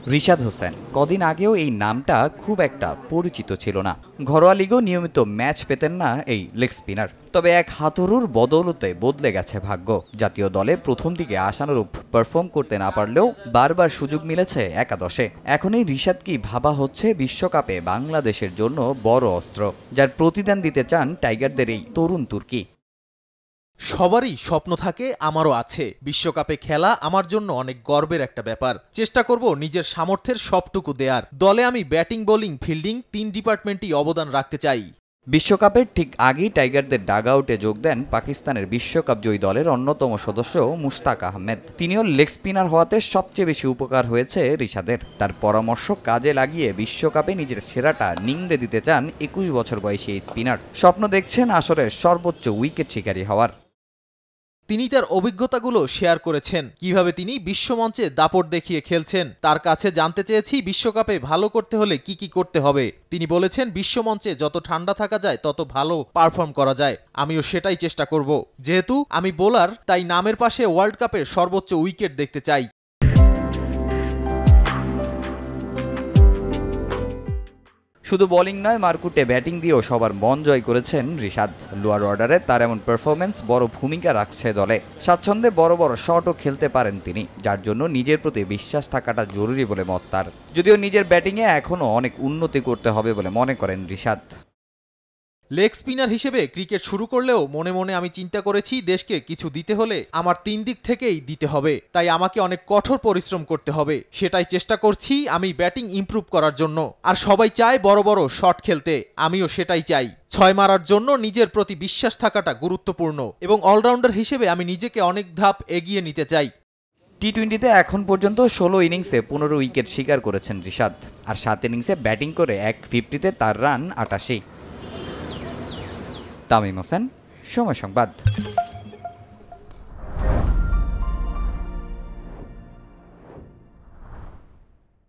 রিশাদ হোসেন কদিন আগেও এই নামটা খুব একটা পরিচিত ছিল না। ঘরোয়া লিগেও নিয়মিত ম্যাচ পেতেন না এই লেগ স্পিনার। তবে এক হাতুড়ুর বদৌলতে বদলে গেছে ভাগ্য। জাতীয় দলে প্রথম দিকে আশানুরূপ পারফর্ম করতে না পারলেও বারবার সুযোগ মিলেছে একাদশে। এখন এই রিশাদকেই ভাবা হচ্ছে বিশ্বকাপে বাংলাদেশের জন্য বড় অস্ত্র, যার প্রতিদান দিতে চান টাইগারদের এই তরুণ তুর্কি। সবারই স্বপ্ন থাকে, আমারও আছে। বিশ্বকাপে খেলা আমার জন্য অনেক গর্বের একটা ব্যাপার। চেষ্টা করব নিজের সামর্থ্যের সবটুকু দেয়ার। দলে আমি ব্যাটিং, বোলিং, ফিল্ডিং ৩ ডিপার্টমেন্টই অবদান রাখতে চাই। বিশ্বকাপের ঠিক আগেই টাইগারদের ডাগআউটে যোগ দেন পাকিস্তানের বিশ্বকাপ জয়ী দলের অন্যতম সদস্য মুশতাক আহমেদ। তিনিও লেগ স্পিনার হওয়াতে সবচেয়ে বেশি উপকার হয়েছে রিশাদের। তার পরামর্শ কাজে লাগিয়ে বিশ্বকাপে নিজের সেরাটা নিংড়ে দিতে চান ২১ বছর বয়সী এই স্পিনার। স্বপ্ন দেখছেন আসরের সর্বোচ্চ উইকেট শিকারী হওয়ার। তিনি তার অভিজ্ঞতাগুলো শেয়ার করেছেন, কিভাবে তিনি বিশ্বমঞ্চে দাপট দেখিয়ে খেলছেন। তার কাছে জানতে চেয়েছি বিশ্বকাপে ভালো করতে হলে কি কি করতে হবে। তিনি বলেছেন, বিশ্বমঞ্চে যত ঠান্ডা থাকা যায় তত ভালো পারফর্ম করা যায়। আমিও সেটাই চেষ্টা করব। যেহেতু আমি বোলার, তাই নামের পাশে ওয়ার্ল্ড কাপের সর্বোচ্চ উইকেট দেখতে চাই। শুধু বোলিং নয়, মারকুটে ব্যাটিং দিয়েও সবার মন জয় করেছেন রিশাদ। লোয়ার অর্ডারে তার এমন পারফরমেন্স বড় ভূমিকা রাখছে দলে। স্বাচ্ছন্দ্যে বড় বড় শটও খেলতে পারেন তিনি, যার জন্য নিজের প্রতি বিশ্বাস থাকাটা জরুরি বলে মত তার। যদিও নিজের ব্যাটিংয়ে এখনও অনেক উন্নতি করতে হবে বলে মনে করেন রিশাদ। লেগ স্পিনার হিসেবে ক্রিকেট শুরু করলেও মনে মনে আমি চিন্তা করেছি, দেশকে কিছু দিতে হলে আমার ৩ দিক থেকেই দিতে হবে। তাই আমাকে অনেক কঠোর পরিশ্রম করতে হবে। সেটাই চেষ্টা করছি আমি ব্যাটিং ইমপ্রুভ করার জন্য। আর সবাই চায় বড় বড় শট খেলতে, আমিও সেটাই চাই। ৬ মারার জন্য নিজের প্রতি বিশ্বাস থাকাটা গুরুত্বপূর্ণ এবং অলরাউন্ডার হিসেবে আমি নিজেকে অনেক ধাপ এগিয়ে নিতে চাই। টি-20তে এখন পর্যন্ত ১৬ ইনিংসে ১৫ উইকেট শিকার করেছেন রিশাদ। আর ৭ ইনিংসে ব্যাটিং করে ১50-তে তার রান ৮৮। তামিম হোসেন, সময় সংবাদ।